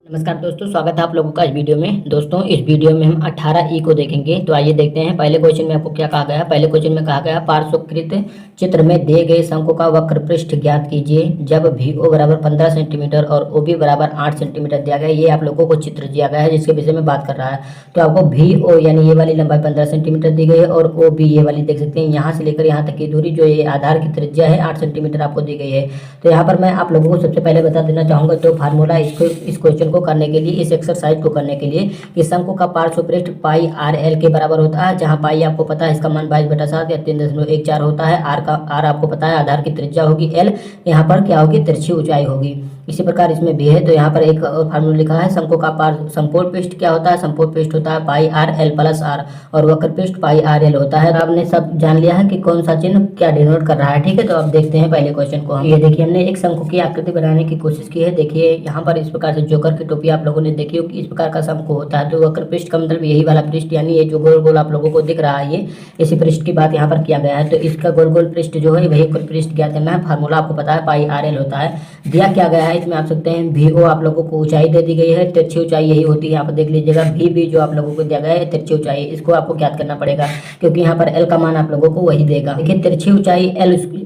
नमस्कार दोस्तों, स्वागत है आप लोगों का इस वीडियो में। दोस्तों, इस वीडियो में हम 18 को देखेंगे। तो आइए देखते हैं पहले क्वेश्चन में आपको क्या कहा गया है। पहले क्वेश्चन में कहा गया पार्श्वकृत चित्र में दिए गए शंकु का वक्र पृष्ठ ज्ञात कीजिए जब VO बराबर 15 सेंटीमीटर और OB बराबर 8 सेंटीमीटर दिया गया है। ये आप लोगों को चित्र दिया गया है जिसके विषय में बात कर रहा है। तो आपको VO यानी ये वाली लंबाई 15 सेंटीमीटर दी गई है और OB ये वाली देख सकते हैं, यहाँ से लेकर यहाँ तक की दूरी जो ये आधार की त्रिज्या है 8 सेंटीमीटर आपको दी गई है। तो यहाँ पर मैं आप लोगों को सबसे पहले बता देना चाहूँगा तो फार्मूला इस क्वेश्चन को करने के लिए, इस एक्सरसाइज को करने के लिए कि शंकु का पार्श्वपृष्ठ पाई RL के बराबर होता है, जहां पाई आपको पता है इसका मान 22/7 या 3.14 होता है। आर आपको पता है आधार की त्रिज्या होगी L, यहाँ पर क्या होगी, तिरछी ऊंचाई होगी। इसी प्रकार इसमें भी है। तो यहाँ पर एक फार्मूला लिखा है, शंकु का संपूर्ण पृष्ठ क्या होता है, संपूर्ण पृष्ठ होता है पाई RL प्लस R और वक्र पृष्ठ पाई RL होता है। आपने सब जान लिया है कि कौन सा चिन्ह क्या डिनोट कर रहा है, ठीक है। तो अब देखते हैं पहले क्वेश्चन को। ये देखिए, हमने एक शंकु की आकृति बनाने की कोशिश की है। देखिए यहाँ पर इस प्रकार से जोकर की टोपी आप लोगों ने देखी हो कि इस प्रकार का शंकु होता है। तो वक्र पृष्ठ का मतलब यही वाला पृष्ठ, यानी ये जो गोल गोल आप लोगों को दिख रहा है, ये इसी पृष्ठ की बात यहाँ पर किया गया है। तो इसका गोल गोल पृष्ठ जो है वही पृष्ठ ज्ञात करना है। फार्मूला आपको पता है पाई RL होता है। दिया क्या गया है इसमें आप सकते हैं VO आप लोगों को ऊंचाई दे दी गई है, तिरछी ऊंचाई यही होती है। यहाँ पर देख लीजिएगा VB जो आप लोगों को दिया गया है तिरछी ऊंचाई, इसको आपको ज्ञात करना पड़ेगा क्योंकि यहाँ पर L का मान आप लोगों को वही देगा। देखिए तिरछी ऊंचाई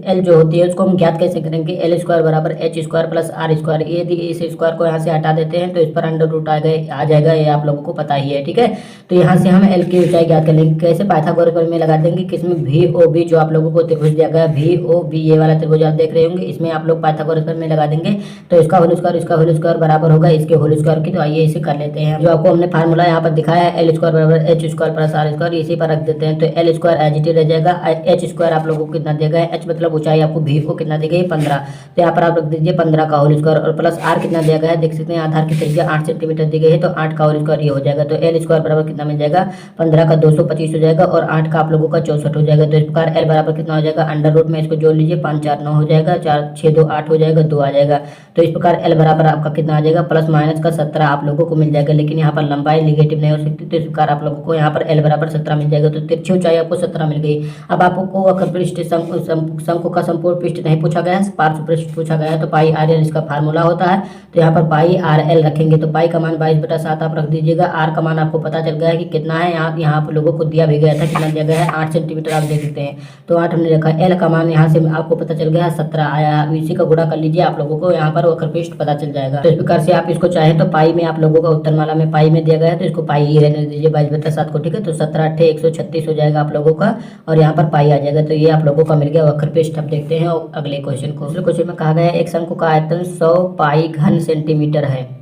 L जो होती है उसको हम ज्ञात कैसे करेंगे, L² बराबर H² प्लस R²। यदि इस स्क्वायर को यहाँ से हटा देते हैं तो इस पर अंडर रूट आ जाएगा, ये आप लोगों को पता ही है, ठीक है। तो यहाँ से हम L की ऊंचाई ज्ञात कर लेंगे। कैसे, पाइथागोरस में लगा देंगे, किसमें VOB जो आप लोगों को त्रिभुज दिया गया VOB ये वाला त्रिभुज आप देख रहे होंगे, इसमें आप लोग पाइथागोरस में लगा देंगे तो इसका होल स्क्वायर बराबर होगा इसके होल स्क्वायर की। तो आइए इसे कर लेते हैं। जो आपको हमने फार्मूला यहाँ पर दिखाया है L² बराबर H² प्लस R², इसी पर रख देते हैं। तो L² एज इट इज रह जाएगा। H² आप लोगों को कितना दिया गया है, H मतलब ऊंचाई आपको VO कितना दी गई है 15, तो यहाँ पर आप रख दीजिए 15 का होल स्क्वायर और प्लस R कितना दिया गया है, देख सकते हैं आधार की त्रिज्या 8 सेंटीमीटर दी गई है तो 8 का होल स्क्वायर ये हो जाएगा। तो L² बराबर कितना मिल जाएगा, 15 का 225 हो जाएगा और 8 का आप लोगों का 64 हो जाएगा। तो इस प्रकार L बराबर कितना हो जाएगा, अंडर रूट में इसको जोड़ लीजिए, 5 4 9 हो जाएगा, 4 6 2 8 हो जाएगा, 2 आ जाएगा। तो इस प्रकार L बराबर आपका कितना आ जाएगा, प्लस माइनस का 17 आप लोगों को मिल जाएगा। लेकिन यहाँ पर लंबाई निगेटिव नहीं हो सकती, तो इस प्रकार आप लोगों को यहाँ पर L बराबर 17 मिल जाएगा। तो तिरछी ऊंचाई आपको 17 मिल गई। अब आपको वक्र पृष्ठ शंकु का संपूर्ण पृष्ठ नहीं पूछा गया है, पार्श्व पृष्ठ पूछा गया है। तो पाई RL इसका फार्मूला होता है। तो यहाँ पर पाई RL रखेंगे तो पाई का मान 22/7 आप रख दीजिएगा। R का मान आपको पता चल गया है कि कितना है, यहाँ आप लोगों को दिया भी गया था, कितना दिया गया है 8 सेंटीमीटर आप देख सकते हैं। तो 8 हमने रखा। L का मान यहाँ से आपको पता चल गया है 17 आया, इसी का गुणा कर लीजिए, आप लोगों को यहाँ पर वक्र पृष्ठ पता चल जाएगा। तो इस प्रकार से आप इसको चाहें तो पाई में आप लोगों का उत्तरमाला में पाई में दिया गया है तो इसको पाई ही रहने दीजिए 22/7 को, ठीक है। तो 17 8 136 हो जाएगा आप लोगों का और यहाँ पर पाई आ जाएगा। तो ये आप लोगों का मिल गया वक्र पृष्ठ। अब देखते हैं अगले क्वेश्चन को। दूसरे क्वेश्चन में कहा गया है एक शंकु का आयतन 100 पाई घन सेंटीमीटर है।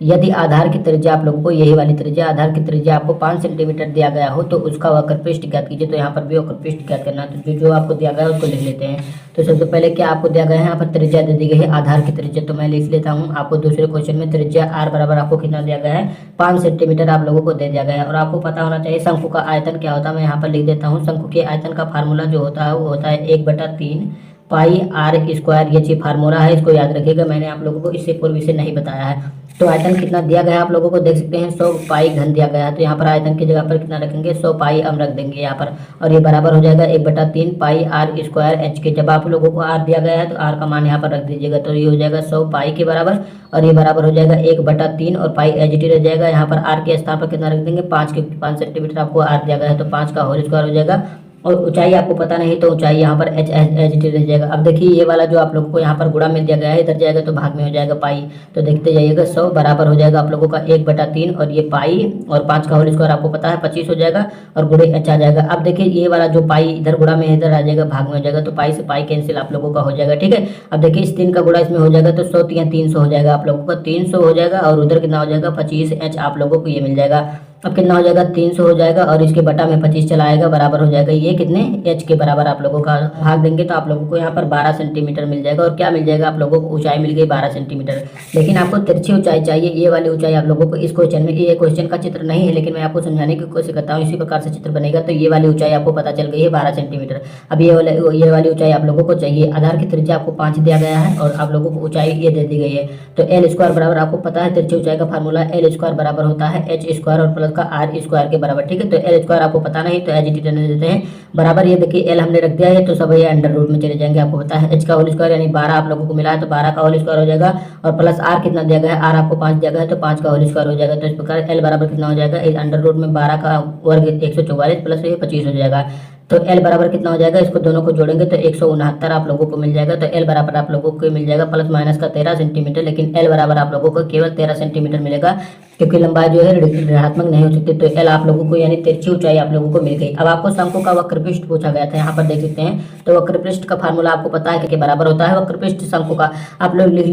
यदि आधार की त्रिज्या आप लोगों को यही वाली त्रिज्या, आधार की त्रिज्या आपको 5 सेंटीमीटर दिया गया हो तो उसका वक्र पृष्ठ ज्ञात कीजिए। तो यहाँ पर भी वक्र पृष्ठ ज्ञात करना है। तो जो आपको दिया गया है उसको लिख लेते हैं। तो सबसे पहले क्या आपको दिया गया है, यहाँ पर त्रिज्या दे दी गई है आधार की त्रिज्या, तो मैं लिख लेता हूँ। आपको दूसरे क्वेश्चन में त्रिज्या R बराबर आपको कितना दिया गया है, 5 सेंटीमीटर आप लोगों को दे दिया गया है। और आपको पता होना चाहिए शंकु का आयतन क्या होता है, मैं यहाँ पर लिख देता हूँ। शंकु के आयतन का फार्मूला जो होता है वो होता है 1/3 पाई R²। ये चीज फार्मूला है, इसको याद रखिएगा, मैंने आप लोगों को इससे पूर्व इसे नहीं बताया है। तो आयतन कितना दिया गया है आप लोगों को देख सकते हैं 100 पाई घन दिया गया है। तो यहाँ पर आयतन की जगह पर कितना रखेंगे, 100 पाई हम रख देंगे यहाँ पर और ये बराबर हो जाएगा 1/3 पाई R² H के। जब आप लोगों को R दिया गया है तो R का मान यहाँ पर रख दीजिएगा। तो ये हो जाएगा 100 पाई के बराबर और ये बराबर हो जाएगा 1/3 और पाई एच डी रह जाएगा। यहाँ पर R के स्थान पर कितना रख देंगे, 5 सेंटीमीटर आपको R दिया गया है तो 5 का होल स्क्वायर हो जाएगा। और ऊंचाई आपको पता नहीं तो ऊंचाई यहाँ पर एच रह जाएगा। अब देखिए ये वाला जो आप लोगों को यहाँ पर गुणा में दिया गया है, इधर जाएगा तो भाग में हो जाएगा पाई। तो देखते जाइएगा 100 बराबर हो जाएगा आप लोगों का 1/3 और ये पाई और 5 का होल स्क्वायर आपको पता है 25 हो जाएगा और गुणे एच आ जाएगा। अब देखिए ये वाला जो पाई इधर गुणा में इधर आ जाएगा, भाग में हो जाएगा तो पाई से पाई कैंसिल आप लोगों का हो जाएगा, ठीक है। अब देखिए इस 3 का गुणा इसमें हो जाएगा तो 100 300 हो जाएगा आप लोगों का, 300 हो जाएगा और उधर कितना हो जाएगा 25 H आप लोगों को ये मिल जाएगा। अब कितना हो जाएगा 300 हो जाएगा और इसके बटा में 25 चला आएगा, बराबर हो जाएगा ये कितने H के बराबर आप लोगों का भाग देंगे तो आप लोगों को यहाँ पर 12 सेंटीमीटर मिल जाएगा। और क्या मिल जाएगा आप लोगों को, ऊंचाई मिल गई 12 सेंटीमीटर। लेकिन आपको तिरछी ऊंचाई चाहिए, ये वाली ऊंचाई आप लोगों को इस क्वेश्चन में, ये क्वेश्चन का चित्र नहीं है लेकिन मैं आपको समझाने की कोशिश करता हूँ, इसी प्रकार से चित्र बनेगा। तो ये वाली ऊंचाई आपको पता चल गई है 12 सेंटीमीटर। अब ये वाली ऊंचाई आप लोगों को चाहिए। आधार की त्रिज्या आपको 5 दिया गया है और आप लोगों को ऊंचाई ये दे दी गई है। तो L² बराबर आपको पता है तिरछी ऊंचाई का फार्मूला L² बराबर होता है H² और प्लस प्लस का आर स्क्वायर के बराबर। ठीक है, तो एल स्क्वायर आपको पता नहीं तो एज इट इज रहने देते हैं बराबर। ये देखिए एल हमने रख दिया है तो सब ये अंडर रूट में चले जाएंगे। आपको पता है एच का होल स्क्वायर यानी 12 आप लोगों को मिला है तो 12 का होल स्क्वायर हो जाएगा और प्लस आर कितना दिया गया है, आर आपको 5 दिया गया है तो 5 का होल स्क्वायर हो जाएगा। तो इस प्रकार एल बराबर कितना हो जाएगा, इस अंडर रूट में 12 का वर्ग 144 प्लस ये 25 हो जाएगा। तो एल बराबर कितना हो जाएगा, इसको दोनों को जोड़ेंगे तो 169 आप लोगों को मिल जाएगा। तो एल बराबर आप लोगों को मिल जाएगा प्लस माइनस का 13 सेंटीमीटर, लेकिन एल बराबर आप लोगों को केवल 13 सेंटीमीटर मिलेगा क्योंकि लंबाई जो है ऋणात्मक नहीं हो सकती। तो एल आप लोगों को यानी तिरछी ऊंचाई आप लोगों को मिल गई। अब आपको शंकु का वक्रपृष्ठ पूछा गया था, यहाँ पर देख सकते हैं। तो वक्रपृष्ठ का फार्मूला आपको पता है कि बराबर होता है वक्रपृष्ठ शंकु का। आप लोग लिख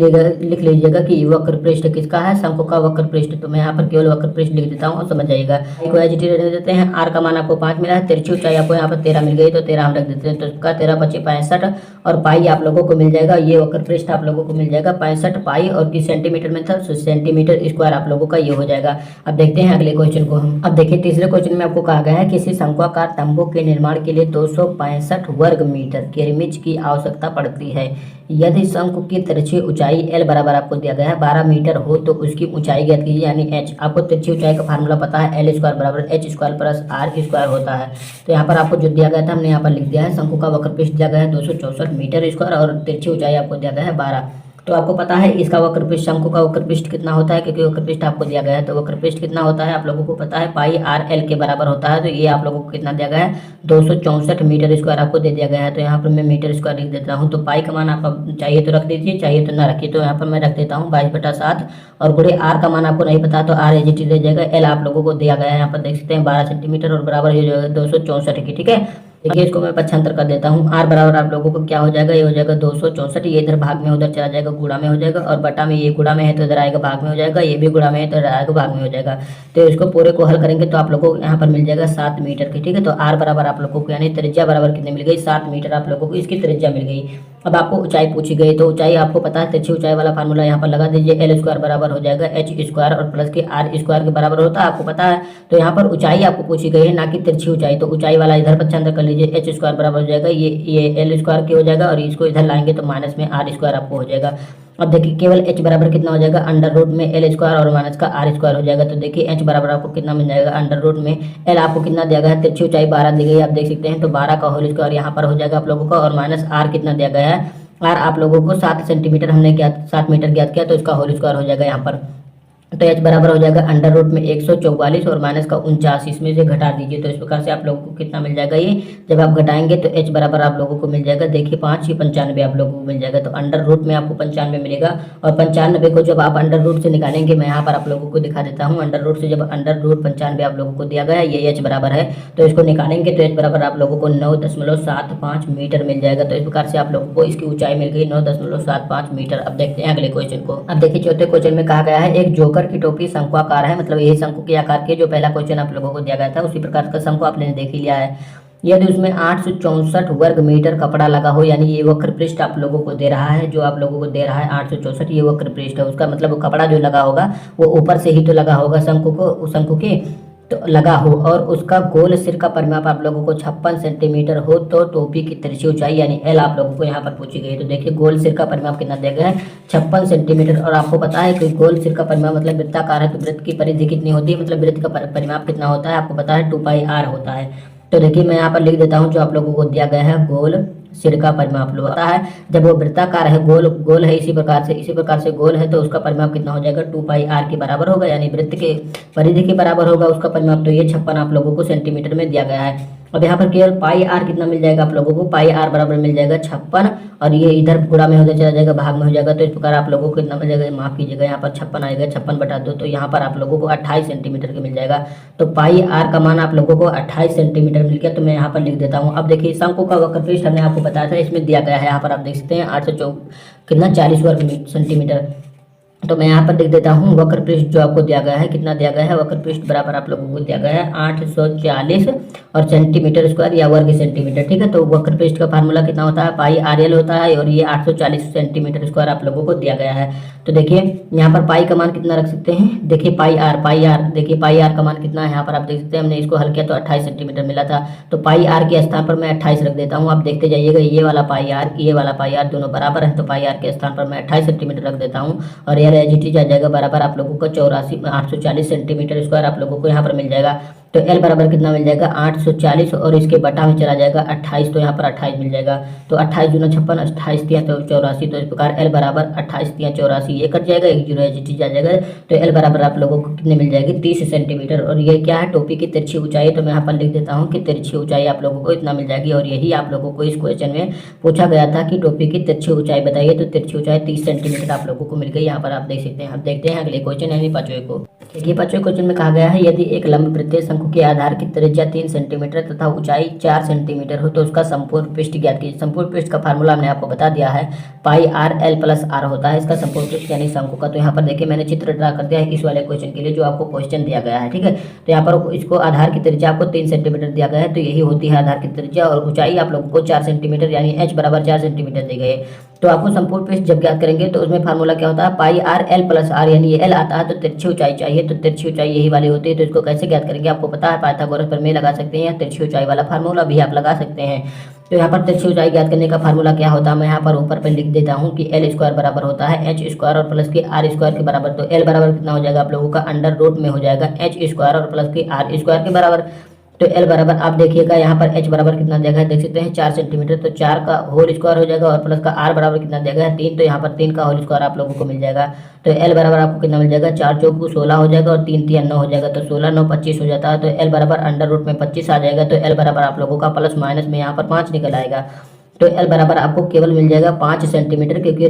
लीजिएगा कि वक्रपृष्ठ किसका है, शंकु का वक्रपृष्ठ। तो मैं यहाँ पर केवल वक्रपृष्ठ लिख देता हूँ और समझ जाइएगा। रहने देते हैं, आर का मान आपको 5 मिला है, तिरछी ऊंचाई आपको यहाँ पर 13 मिल गई तो 13 हम रख देते हैं। तो इसका 13 × 25 = 65 और पाई आप लोगों को मिल जाएगा। ये वक्रपृष्ठ आप लोगों को मिल जाएगा 65 पाई और किस सेंटीमीटर में था, सेंटीमीटर स्क्वायर आप लोगों का ये हो जाएगा। अब देखते हैं अगले क्वेश्चन को हम। अब देखिए तीसरे क्वेश्चन में आपको कहा गया है किसी शंक्वाकार तंबू के निर्माण के लिए 265 वर्ग मीटर किरमिच की आवश्यकता पड़ती है। यदि शंकु की तिरछी ऊंचाई एल बराबर आपको दिया गया है 12 मीटर हो तो उसकी ऊंचाई ज्ञात कीजिए यानी एच। आपको तिरछी ऊंचाई का फार्मूला पता है एल स्क्वायर बराबर H square plus R square होता है। तो यहाँ पर आपको जो दिया गया था हमने यहाँ पर लिख दिया है। शंकु का वक्रपृष्ठ दिया गया है 264 मीटर स्क्वायर और तिरछी ऊंचाई आपको दिया गया है 12। तो आपको पता है इसका वक्रपृष्ठ शंकु का वक्रपृष्ठ कितना होता है, क्योंकि वक्रपृष्ठ आपको दिया गया है। तो वक्रपृष्ठ कितना होता है आप लोगों को पता है, पाई आर एल के बराबर होता है। तो ये आप लोगों को कितना दिया गया है, 264 मीटर स्क्वायर आपको दे दिया गया है। तो यहाँ पर मैं मीटर स्क्वायर लिख देता हूँ। तो पाई का मान आपको चाहिए तो रख दीजिए, चाहिए तो ना रखिए। तो यहाँ पर मैं रख देता हूँ 22/7 और गुणे आर का मान आपको नहीं पता तो आर एज इट इज रह जाएगा। एल आप लोगों को दिया गया है, यहाँ पर देख सकते हैं 12 सेंटीमीटर और बराबर ये जो है 264 की। ठीक है, देखिए इसको मैं पक्षांतर कर देता हूँ। आर बराबर आप लोगों को क्या हो जाएगा, ये हो जाएगा 264। ये इधर भाग में उधर चला जाएगा, गुणा में हो जाएगा और बटा में, ये गुणा में है तो इधर आएगा भाग में हो जाएगा, ये भी गुणा में है तो इधर आएगा भाग में हो जाएगा। तो इसको पूरे को हल करेंगे तो आप लोगों को यहाँ पर मिल जाएगा 7 मीटर की। ठीक है, तो आर बराबर आप लोगों को यानी त्रिज्या बराबर कितने मिल गई, 7 मीटर आप लोगों को इसकी त्रिज्या मिल गई। अब आपको ऊंचाई पूछी गई तो ऊंचाई आपको पता है, तिरछी ऊंचाई वाला फार्मूला यहाँ पर लगा दीजिए। एल स्क्वायर बराबर हो जाएगा एच स्क्वायर और प्लस के आर स्क्वायर के बराबर होता है, आपको पता है। तो यहाँ पर ऊंचाई आपको पूछी गई है ना कि तिरछी ऊंचाई। तो ऊंचाई वाला इधर पक्षांतर कर लीजिए, एच स्क्वायर बराबर हो जाएगा ये एल स्क्वायर की हो जाएगा और इसको इधर लाएंगे तो माइनस में आर स्क्वायर आपको हो जाएगा। अब देखिए केवल h बराबर कितना हो जाएगा, अंडर रूट में एल स्क्वायर और माइनस का आर स्क्वायर हो जाएगा। तो देखिए h बराबर आपको कितना मिल जाएगा, अंडर रूट में l आपको कितना दिया गया है, तिरछी ऊंचाई 12 दी गई है आप देख सकते हैं। तो 12 का होल स्क्वायर यहाँ पर हो जाएगा आप लोगों का और माइनस आर कितना दिया गया है, आर आप लोगों को 7 सेंटीमीटर हमने ज्ञात 7 मीटर ज्ञात किया तो इसका होल स्क्वायर हो जाएगा यहाँ पर। तो h बराबर हो जाएगा अंडर रूट में 144 और माइनस का 49, इसमें से घटा दीजिए। तो इस प्रकार से आप लोगों को कितना मिल जाएगा, ये जब आप घटाएंगे तो h बराबर आप लोगों को मिल जाएगा, देखिए 5 या 95 आप लोगों को मिल जाएगा। तो अंडर रूट में आपको 95 मिलेगा और 95 को जब आप अंडर रूट से निकालेंगे, मैं यहाँ पर आप लोगों को दिखा देता हूँ। अंडर रूट से जब अंडर रूट 95 आप लोगों को दिया गया है, ये h बराबर है तो इसको निकालेंगे तो h बराबर आप लोगों को 9.75 मीटर मिल जाएगा। तो इस प्रकार से आप लोगों को इसकी ऊंचाई मिल गई 9.75 मीटर। अब देखते हैं अगले क्वेश्चन को। अब देखिए चौथे क्वेश्चन में कहा गया है एक जोकर की टोपी शंक्वाकार है, मतलब यही शंकु के आकार के जो पहला क्वेश्चन आप लोगों को दिया गया था उसी प्रकार का शंकु आपने देख ही लिया है। यदि उसमें 864 वर्ग मीटर कपड़ा लगा हो, यानी ये वक्रपृष्ठ आप लोगों को दे रहा है, जो आप लोगों को दे रहा है 864 ये वक्रपृष्ठ है, उसका मतलब वो कपड़ा जो लगा होगा वो ऊपर से ही तो लगा होगा शंकु के तो लगा हो और उसका गोल सिर का परिमाप आप लोगों को 56 सेंटीमीटर हो तो टोपी की तिरछी ऊंचाई यानी एल आप लोगों को यहाँ पर पूछी गई है। तो देखिए गोल सिर का परिमाप कितना दिया गया है, 56 सेंटीमीटर। और आपको पता है कि गोल सिर का परिमाप मतलब वृत्ताकार है तो वृत्त की परिधि कितनी होती है, मतलब वृत्त का परिमाप कितना होता है आपको पता है 2πr होता है। तो देखिए मैं यहाँ पर लिख देता हूँ जो आप लोगों को दिया गया है गोल सिर का परिमाप होता है, जब वो वृत्ताकार है गोल है इसी प्रकार से गोल है तो उसका परिमाप कितना हो जाएगा 2πr के बराबर होगा, यानी वृत्त के परिधि के बराबर होगा उसका परिमाप। तो ये 56 आप लोगों को सेंटीमीटर में दिया गया है। अब यहाँ पर केवल πr कितना मिल जाएगा आप लोगों को, πr बराबर मिल जाएगा 56 और ये इधर गुणा में उधर चला जाएगा भाग में हो जाएगा। तो इस प्रकार आप लोगों को कितना मिल जाएगा, माफ कीजिएगा यहाँ पर 56 आएगा, 56/2 तो यहाँ पर आप लोगों को 28 सेंटीमीटर के मिल जाएगा। तो πr का मान आप लोगों को 28 सेंटीमीटर मिल गया। तो मैं यहाँ पर लिख देता हूँ। अब देखिए शंकु का वक्रपृष्ठ हमने आपको बताया था, इसमें दिया गया है यहाँ पर आप देख सकते हैं 840 वर्ग सेंटीमीटर। तो मैं यहाँ पर लिख देता हूँ वक्रपृष्ठ जो आपको दिया गया है, कितना दिया गया है, वक्रपृष्ठ बराबर आप लोगों को दिया गया है 840 और सेंटीमीटर स्क्वायर या वर्ग सेंटीमीटर। ठीक है, तो वक्रपृष्ठ का फार्मूला कितना होता है, πrl होता है और ये 840 सेंटीमीटर स्क्वायर आप लोगों को दिया गया है। तो देखिए यहाँ पर पाई का मान कितना रख सकते हैं, देखिए πr देखिए πr का मान कितना है यहाँ पर आप देख सकते हैं। हमने इसको हल किया तो 28 सेंटीमीटर मिला था, तो πr के स्थान पर मैं 28 रख देता हूँ। आप देखते जाइएगा ये वाला πr दोनों बराबर है, तो πr के स्थान पर मैं 28 सेंटीमीटर रख देता हूँ और एज इट इज आ जाएगा बराबर आप लोगों को 840 सेंटीमीटर स्क्वायर आप लोगों को यहाँ पर मिल जाएगा। तो एल बराबर कितना मिल जाएगा 840 और इसके बटा में चला जाएगा 28, तो यहाँ पर 28 मिल जाएगा। तो 28 दूना 56, 28 तिया तो 84, तो इस प्रकार एल बराबर 28 तिया 84 ये कट जाएगा, एक जीरो एच टी आ जाएगा। तो एल बराबर आप लोगों को कितने मिल जाएगी 30 सेंटीमीटर। और ये क्या है टोपी की तिरछी ऊंचाई, तो मैं यहाँ पर लिख देता हूँ कि तिरछी ऊंचाई आप लोगों को इतना मिल जाएगी। और यही आप लोगों को इस क्वेश्चन में पूछा गया था कि टोपी की तिरछी ऊंचाई बताइए, तो तिरछी ऊंचाई 30 सेंटीमीटर आप लोगों को मिल गई। यहाँ पर आप देख सकते हैं। अब देखते हैं अगले क्वेश्चन यानी पांचवें को। देखिए पांचवें क्वेश्चन में कहा गया है यदि एक लंब वृत्तीय शंकु के आधार की त्रिज्या 3 सेंटीमीटर तथा ऊंचाई 4 सेंटीमीटर हो तो उसका संपूर्ण पृष्ठ ज्ञात कीजिए। संपूर्ण पृष्ठ का फार्मूला हमने आपको बता दिया है, पाई आर एल प्लस आर होता है इसका संपूर्ण पृष्ठ यानी शंकु का। तो यहाँ पर देखिए मैंने चित्र ड्रा कर दिया है इस वाले क्वेश्चन के लिए जो आपको क्वेश्चन दिया गया है, ठीक है। तो यहाँ पर इसको आधार की त्रिज्या आपको 3 सेंटीमीटर दिया गया है, तो यही होती है आधार की त्रिज्या। और ऊंचाई आप लोगों को 4 सेंटीमीटर यानी एच बराबर 4 सेंटीमीटर दी गई है। तो आपको संपूर्ण पृष्ठ जब ज्ञात करेंगे तो उसमें फार्मूला क्या होता है, पाई आर एल प्लस आर, यानी ये एल आता है तो तिरछी ऊंचाई चाहिए, तो तिरछी ऊंचाई यही वाली होती है। तो इसको कैसे ज्ञात करेंगे आपको पता है, पाइथागोरस प्रमेय लगा सकते हैं या तिरछी ऊंचाई वाला फार्मूला भी आप लगा सकते हैं। तो यहाँ पर तिरछी ऊंचाई ज्ञात करने का फार्मूला क्या होता है, मैं यहाँ पर ऊपर पे लिख देता हूँ कि एल स्क्वायर बराबर होता है एच स्क्वायर और प्लस की आर स्क्वायर के बराबर। तो एल बराबर कितना हो जाएगा आप लोगों का अंडर रूट में हो जाएगा एच स्क्वायर और प्लस की आर स्क्वायर के बराबर। तो एल बराबर आप देखिएगा यहाँ पर एच बराबर कितना दिया गया है, देख सकते हैं 4 सेंटीमीटर, तो 4 का होल स्क्वायर हो जाएगा और प्लस का आर बराबर कितना दिया गया है 3, तो यहाँ पर 3 का होल स्क्वायर आप लोगों को मिल जाएगा। तो एल बराबर आपको कितना मिल जाएगा 4 चौक 16 हो जाएगा और 3 3 9 हो जाएगा, तो 16 9 25 हो जाता है। तो एल बराबर अंडर रूट में 25 आ जाएगा। तो एल बराबर आप लोगों का प्लस माइनस में यहाँ पर 5 निकल आएगा। तो एल बराबर आपको केवल मिल जाएगा 5 सेंटीमीटर, क्योंकि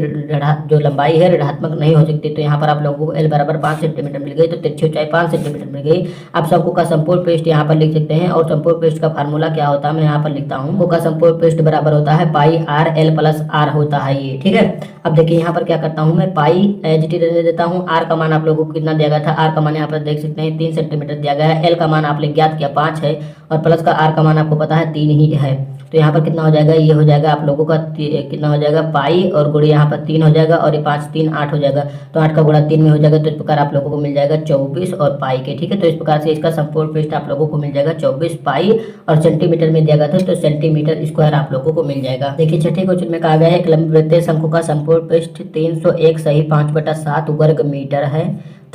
जो लंबाई है ऋणात्मक नहीं हो सकती। तो यहाँ पर आप लोगों को एल बराबर 5 सेंटीमीटर मिल गई, तो तिरछी ऊंचाई 5 सेंटीमीटर मिल गई। आप शंकु का संपूर्ण पृष्ठ यहाँ पर लिख सकते हैं। और संपूर्ण पृष्ठ का फार्मूला क्या होता है मैं यहाँ पर लिखता हूँ, शंकु का संपूर्ण पृष्ठ बराबर होता है पाई आर एल प्लस आर होता है ये, ठीक है। अब देखिए यहाँ पर क्या करता हूँ मैं, पाई एच टी दे देता हूँ। आर का मान आप लोगों को कितना दिया गया था, आर का मान यहाँ पर देख सकते हैं 3 सेंटीमीटर दिया गया है। एल का मान आपने ज्ञात किया 5 है और प्लस का आर का मान आपको पता है 3 ही है। तो यहाँ पर कितना हो जाएगा, ये हो जाएगा आप लोगों का कितना हो जाएगा पाई और गुणे यहाँ पर 3 हो जाएगा और ये 5 3 8 हो जाएगा। तो 8 का गुणा 3 में हो जाएगा। तो इस प्रकार आप लोगों को मिल जाएगा 24 और पाई के, ठीक है। तो इस प्रकार से इसका संपूर्ण पृष्ठ आप लोगों को मिल जाएगा 24 पाई और सेंटीमीटर में दिया गया था तो सेंटीमीटर स्क्वायर आप लोगों को मिल जाएगा। देखिए छठे क्वेश्चन में कहा गया है एक लंब वृत्तीय शंकु का संपूर्ण पृष्ठ 301 सही 5/7 वर्ग मीटर है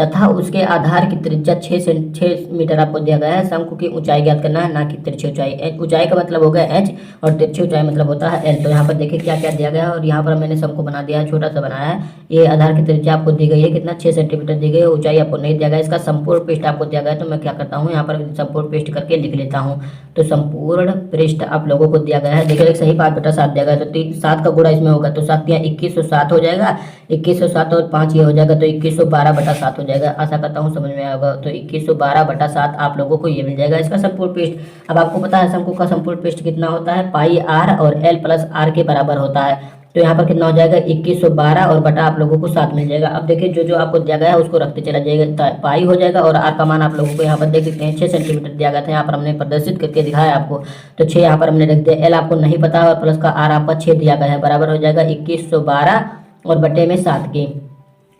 तथा उसके आधार की त्रिज्या 6 मीटर आपको दिया गया है। शंकु की ऊंचाई ज्ञात करना है, ना कि तिरछी ऊंचाई। ऊंचाई का मतलब हो गया एच और तिरछी ऊंचाई मतलब होता है एल। तो यहाँ पर देखिए क्या क्या दिया गया है और यहाँ पर मैंने शंकु बना दिया है, छोटा सा बनाया है। ये आधार की त्रिज्या आपको दी गई है कितना 6 सेंटीमीटर दी गई है, ऊंचाई आपको नहीं दिया गया। इसका संपूर्ण पृष्ठ आपको दिया गया है, तो मैं क्या करता हूँ यहाँ पर संपूर्ण पृष्ठ करके लिख लेता हूँ। तो संपूर्ण पृष्ठ आप लोगों को दिया गया है, देखिए सही 5/7 दिया गया है। तो 7 का गुणा इसमें होगा तो 7 या 2107 हो जाएगा, 2107 और 5 ये हो जाएगा तो 2112/7 हो जाएगा। आशा करता हूँ समझ में आएगा। तो 2112/7 आप लोगों को ये मिल जाएगा इसका संपूर्ण पृष्ठ। अब आपको पता है शंकु का संपूर्ण पृष्ठ कितना होता है, पाई आर और एल प्लस आर के बराबर होता है। तो यहाँ पर कितना हो जाएगा 2112 और बटा आप लोगों को 7 मिल जाएगा। अब देखिए जो जो आपको दिया गया है उसको रखते चला जाएगा, पाई हो जाएगा और आर का मान आप लोगों को यहाँ पर देख सकते हैं 6 सेंटीमीटर दिया गया था। यहाँ पर हमने प्रदर्शित करके दिखाया आपको, तो 6 यहाँ पर हमने रख दिया। एल आपको नहीं पता और प्लस का आर आपका 6 दिया गया है, बराबर हो जाएगा 2112 और बटे में 7 की।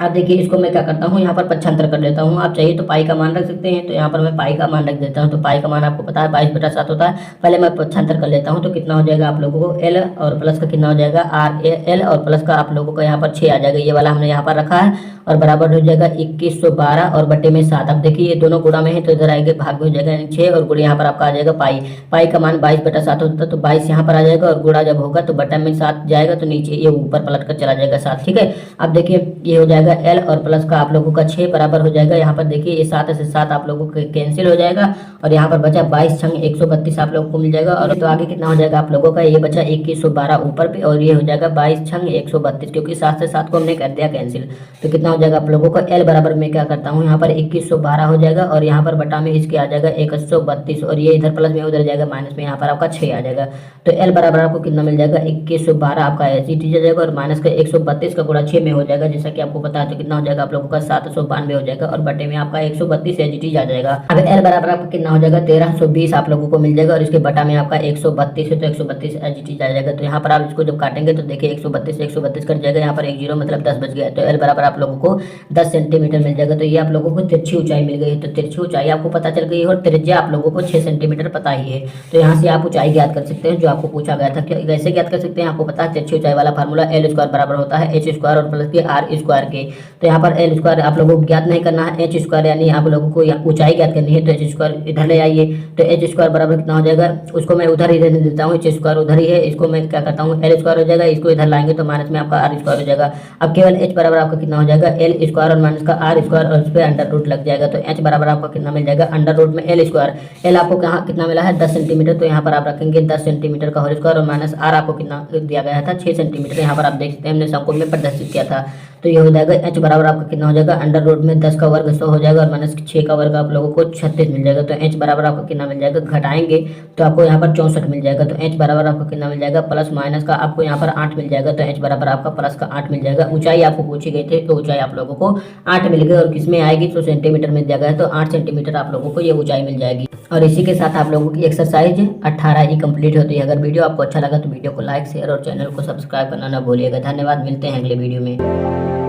अब देखिए इसको मैं क्या करता हूँ यहाँ पर पक्षांतर कर लेता हूँ। आप चाहिए तो पाई का मान रख सकते हैं, तो यहाँ पर मैं पाई का मान रख देता हूँ। तो पाई का मान आपको पता है 22/7 होता है। पहले मैं पक्षांतर कर लेता हूँ, तो कितना हो जाएगा आप लोगों को एल और प्लस का कितना हो जाएगा आर एल और प्लस का आप लोगों को यहाँ पर 6 आ जाएगा, ये वाला हमने यहाँ पर रखा है और बराबर हो जाएगा 2112 और बटे में 7। अब देखिए ये दोनों गुणा में है तो इधर आएगा भाग में हो जाएगा 6 और गुणे यहाँ पर आपका आ जाएगा पाई। पाई का मान 22/7 होता है, तो 22 यहाँ पर आ जाएगा और गुणा जब होगा तो बटा में 7 जाएगा, तो नीचे ये ऊपर पलट कर चला जाएगा 7, ठीक है। अब देखिए ये हो जाएगा एल और प्लस का आप लोगों का 6 बराबर हो जाएगा। यहाँ पर देखिए ये 7 से 7 आप लोगों को कैंसिल हो जाएगा और यहाँ पर बचा 22 छंग 132 आप लोगों को मिल जाएगा। और तो आगे कितना हो जाएगा आप लोगों का, ये बचा 2112 ऊपर पे और ये हो जाएगा 22 छंग 132, क्योंकि 7 से 7 को हमने कर दिया कैंसिल। तो कितना हो जाएगा आप लोगों का एल बराबर में क्या करता हूँ यहाँ पर 2112 हो जाएगा और यहाँ पर बटा में इसके आ जाएगा 132 और ये इधर प्लस में उधर जाएगा माइनस में, यहाँ पर आपका 6 आ जाएगा। तो एल बराबर आपको कितना मिल जाएगा 2112 आपका ऐसी चीज आ जाएगा और माइनस का 132 का गुणा 6 में हो जाएगा, जैसा कि आपको पता है। तो कितना हो जाएगा आप लोगों का 792 हो जाएगा और बटे में आपका 132 एच आ जाएगा। अगर एल बराबर आपका कितना हो जाएगा 1320 आप लोगों को मिल जाएगा और इसके बटा में आपका 132 है तो 132 एच आ जाएगा। तो यहाँ पर आप इसको जब काटेंगे तो देखिए 132 कट जाएगा, यहाँ पर 1 0 मतलब 10 बच गया। तो एल बराबर आप लोगों को 10 सेंटीमीटर मिल जाएगा। तो ये आप लोगों को तिरछी ऊंचाई मिल गई है। तो तिरछी ऊंचाई आपको पता चल गई है और त्रिज्या आप लोगों को 6 सेंटीमीटर पता ही है। तो यहाँ से आप ऊंचाई ज्ञात कर सकते हैं जो आपको पूछा गया था। कैसे ज्ञात कर सकते हैं आपको पता है, तिरछी ऊंचाई वाला फार्मूला एल स्क्वायर बराबर होता है एच स्क्वायर और प्लस के आर स्क्वायर के। तो यहाँ पर एल स्क्वायर आप लोगों को ज्ञात नहीं करना है, एच स्क्वायर यानी आप लोगों को ऊंचाई ज्ञात करनी है। तो एच स्क्वायर इधर ले आइए, तो एच स्क्वायर बराबर कितना हो जाएगा, उसको मैं उधर ही रहने देता हूँ, एच स्क्वायर उधर ही है, इसको मैं क्या करता हूँ एल स्क्वायर हो जाएगा, इसको इधर लाएंगे तो माइनस में आपका आर स्क्वायर हो जाएगा। अब केवल एच बराबर आपका कितना हो जाएगा, एल स्क्वायर और माइनस का आर स्क्वायर और उस पर अंडर रूट लग जाएगा। तो एच बराबर आपका कितना मिल जाएगा, अंडर रूट में एल स्क्वायर, एल आपको कहाँ कितना मिला है 10 सेंटीमीटर, तो यहाँ पर आप रखेंगे 10 सेंटीमीटर का होल स्क्वायर और माइनस आर आपको कितना दिया गया था 6 सेंटीमीटर। यहाँ पर आप देख सकते हैं हमने शंकु में प्रदर्शित किया था। तो ये हो जाएगा एच बराबर आपका कितना हो जाएगा, अंडर रूट में 10 का वर्ग 100 हो जाएगा और माइनस 6 का वर्ग आप लोगों को 36 मिल जाएगा। तो एच बराबर आपको कितना मिल जाएगा, घटाएंगे तो आपको यहाँ पर 64 मिल जाएगा। तो एच बराबर आपको कितना मिल जाएगा, प्लस माइनस का आपको यहाँ पर 8 मिल जाएगा। तो एच बराबर आपका प्लस का 8 मिल जाएगा। ऊंचाई आपको पूछी गई थी, तो ऊंचाई आप लोगों को 8 मिल गई और किसमें आएगी, तो सेंटीमीटर में दिया गया है, तो 8 सेंटीमीटर आप लोगों को ये ऊंचाई मिल जाएगी। और इसी के साथ आप लोगों की एक्सरसाइज 18 कंप्लीट होती है। अगर वीडियो आपको अच्छा लगा तो वीडियो को लाइक शेयर और चैनल को सब्सक्राइब करना ना भूलिएगा। धन्यवाद, मिलते हैं अगले वीडियो में।